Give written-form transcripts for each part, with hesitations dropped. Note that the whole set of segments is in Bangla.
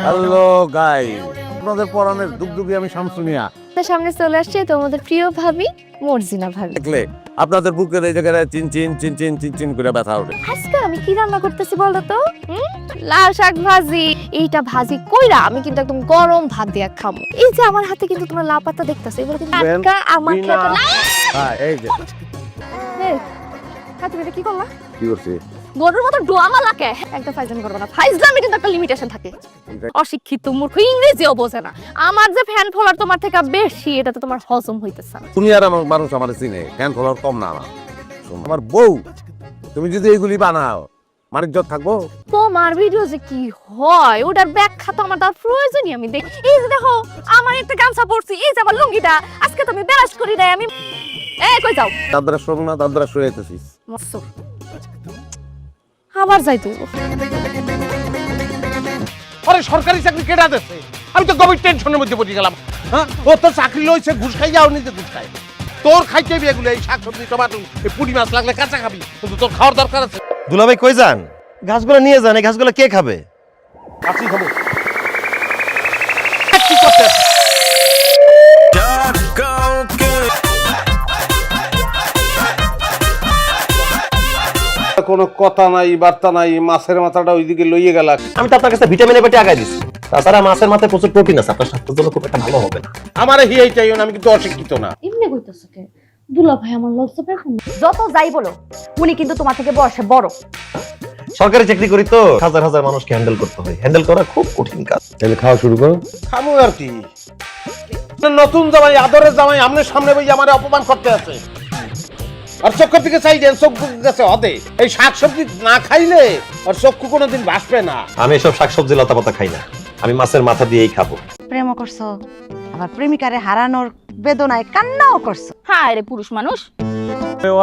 হ্যালো গাইস, আপনাদের পরাণের দুগদুগি আমি শামসুনিয়া। সামনে চলে আসছে তোমাদের প্রিয় ভাবি মর্জিনা ভাবি। দেখলে আপনাদের বুকের এই জায়গায় চিনচিন চিনচিন চিনচিন করে ব্যথা ওঠে। আজকে আমি কি রান্না করতেছি বলো তো? লাল শাক ভাজি। এইটা ভাজি কইরা আমি কিন্তু একদম গরম ভাত দিয়ে খাবো। এই যে আমার হাতে কিন্তু তোমরা লাউ পাতা দেখতাছো, এগুলো কিন্তু টাটকা আমার খেতে না। হ্যাঁ এই যে এই তুমি এটা কি করলা? কি করছি? গরুর মতো ডোয়ামা লাগে। একদম ফাইজলামি করবে না, ফাইজলামি কিন্তু একটা লিমিটেশন থাকে। অশিক্ষিত মূর্খ, ইংরেজিও বোঝে না। আমার যে ফ্যান ফলোয়ার তোমার থেকে বেশি, এটা তো তোমার হজম হইতেছে না। তুমি আর আমার মানুষ আমার চিনে, ফ্যান ফলোয়ার কম না আমার বউ। তুমি যদি এইগুলি বানাও মানিজ্জত থাকবো। তোমার ভিডিও যে কি হয় ওটার ব্যাখ্যা তো আমার তার প্রয়োজনই আমি দেখি। এই যে দেখো আমার একটা গামছা পরছি, এই যে আমার লুঙ্গিটা আজকে তো আমি বেরাস করি নাই। আমি কই যাও? দাদরা শোন না, দাদরা শুয়ে যেতেছিস। মসুর আবার যাইতো। আরে সরকারি চাকরি কেটে দিচ্ছে, আমি তো গভীর টেনশনের মধ্যে পড়ে গেলাম। হ্যাঁ, ও তো চাকরি লইছে, ঘুষ খাই যাও, নিজে ঘুষ খাই। তোর খাইতে হবে এগুলো, এই শাকসবজি, টমাটো, এই পুঁটি মাছ লাগলে কাঁচা খাবি, কিন্তু তোর খাওয়ার দরকার আছে। দুলাভাই কই যান? ঘাসগুলো নিয়ে যান, এই ঘাসগুলো কে খাবে? কাঁচি খাবো। কি করতে? কোনো কথা নাই, বার্তা নাই, মাছের মাথাটা ওইদিকে লইয়ে গেল। আমি তো আপনার কাছে ভিটামিনের পেটে আগাই দিছি। তাছাড়া মাছের মাথায় প্রচুর প্রোটিন আছে, আপনার স্বাস্থ্যের জন্য খুব একটা ভালো হবে না। আমার হিয়াই চাইও না, আমি কিন্তু অশিক্ষিত না। এমনি কইতাছো কে? দুলা ভাই আমার লজ্জা পায় না। যত যাই বলো, উনি কিন্তু তোমার থেকে বয়সে বড়। সরকারি চাকরি করি তো হাজার হাজার মানুষকে হ্যান্ডেল করতে হয়, হ্যান্ডেল করা খুব কঠিন কাজ। তাহলে খাওয়া শুরু করো। খামু আর কি, নতুন জামাই, আদরের জামাই আমনের সামনে বই আমার অপমান করতে আছে। আর চোখের দিকে চাই দেন, চোখ গেছে হদে। এই শাকসবজি না খাইলে আর চক্ষু কোনোদিন ভাসবে না। আমি এসব শাকসবজি লতা পাতা খাই না, আমি মাছের মাথা দিয়েই খাবো। প্রেম করছো, আবার প্রেমিকারে হারানোর বেদনায় কান্নাও করছো। হ্যাঁ রে পুরুষ মানুষ।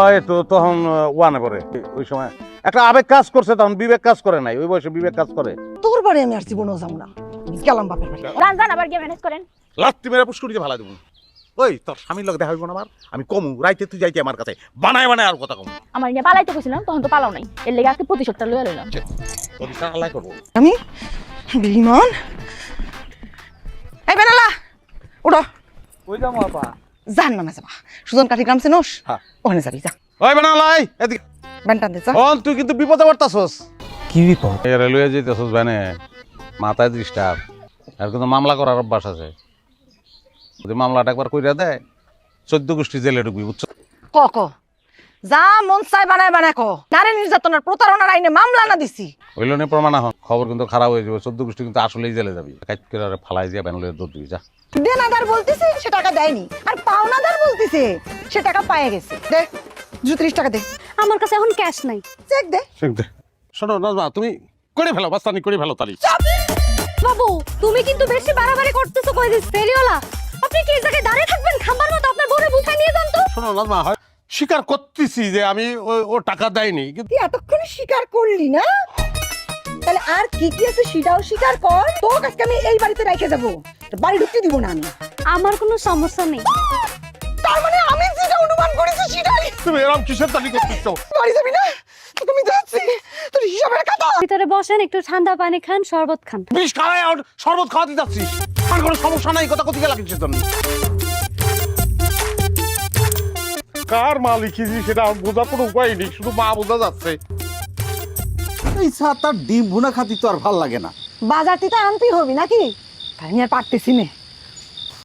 ওই তো তখন ওয়ানে পড়ে, ওই সময় একটা আবেগ কাজ করছে, তখন বিবেক কাজ করে নাই। ওই বয়সে বিবেক কাজ করে। তোর বাড়ি আমি আর জীবনেও যাবো না, গেলাম বাপের বাড়ি। রান জান আবার গিয়ে ম্যানেজ করেন। লাত্তি মেরে পুষ্করিতে ভালো দেবো। ওই তোর স্বামীর লোক দেখা হইব না আমার, আমি কমু রাইতে তুই যাইতে আমার কাছে বানায় বানায় আর কথা কম। আমার নিয়ে পালাইতে কইছিলাম, তখন তো পালাও নাই। এর লেগে আজকে প্রতিশোধটা লইয়া লইলাম। তোর সাথে আল্লাহ করবো আমি বিমান। এই বেনালা উঠো। ওই যাবো আপা। জান না যাবা সুজন কাঠি গ্রাম চেনোস? হ্যাঁ। ওখানে যাবি, যা। ওই বানালাই এদিকে। ব্যান্টান দে, যা। তুই কিন্তু বিপদে পড়তাছস। কি বিপদ? রেলওয়ে যেতেছস ভ্যানে, মাথায় ডিস্টার্ব। আর কিন্তু মামলা করার অভ্যাস আছে। যদি মামলাটা একবার কইরা দেয় 14 গোষ্ঠী জেলে ঢুকবি, বুঝছো? ক ক যা মন চাই বানায় বানায় ক। নারী নির্যাতনের প্রতারণার আইনে মামলা না দিছি। হইল নে প্রমাণ হন, খবর কিন্তু খারাপ হয়ে যাবে। 14 গোষ্ঠী কিন্তু আসলেই জেলে যাবি। কাজ করে আর ফালাই দিয়া ভ্যান লইয়া দৌড় দিবি, যা। দেনাদার বলতেছে সে টাকা দেয়নি, আর পাওনাদার বলতেছে সে টাকা পায়ে গেছে। দে 30 টাকা দে। আমার কাছে এখন ক্যাশ নাই। চেক দে। শোনো নাজমা, তুমি করে ফেলো, বাস্তানি করে ফেলো তালি। বাবু তুমি কিন্তু বেশি বাড়াবাড়ি করতেছো। কই দিস ফেলিওলা, আপনি কি এই জায়গায় দাঁড়িয়ে থাকবেন খাম্বার মতো? আপনার বউরে বুঝাই নিয়ে যান তো। শোনো নাজমা, হয় স্বীকার করতেছি যে আমি ও টাকা দেয়নি, কিন্তু তুই এতক্ষণে স্বীকার করলি না? তাহলে আর কি কি আছে সেটাও স্বীকার কর। তোর আজকে আমি এই বাড়িতে রেখে যাবো, বাড়ি ঢুকতে দিব না আমি। আমার কোনো সমস্যা নেই। তার মানে আমি যেটা অনুমান করেছি সেটাই। তুমি এরকম কিসের দাবি করতেছো? বাড়ি যাবি না? তোকে আমি যাচ্ছি, তোর হিসাবের কথা। ভিতরে বসেন, একটু ঠান্ডা পানি খান, শরবত খান। বিষ খাওয়াই আর শরবত খাওয়াতে যাচ্ছিস, আর কোনো সমস্যা নাই, কথা কোথায় গেলা কিসের জন্য? কার মালিক সেটা বোঝার কোনো উপায় নেই, শুধু মা বোঝা যাচ্ছে। এই ছাতার ডিম ভুনা খাতি তো আর ভাল লাগে না। বাজারটি তো আনতেই হবি নাকি? তাই আমি আর পারতেছি না।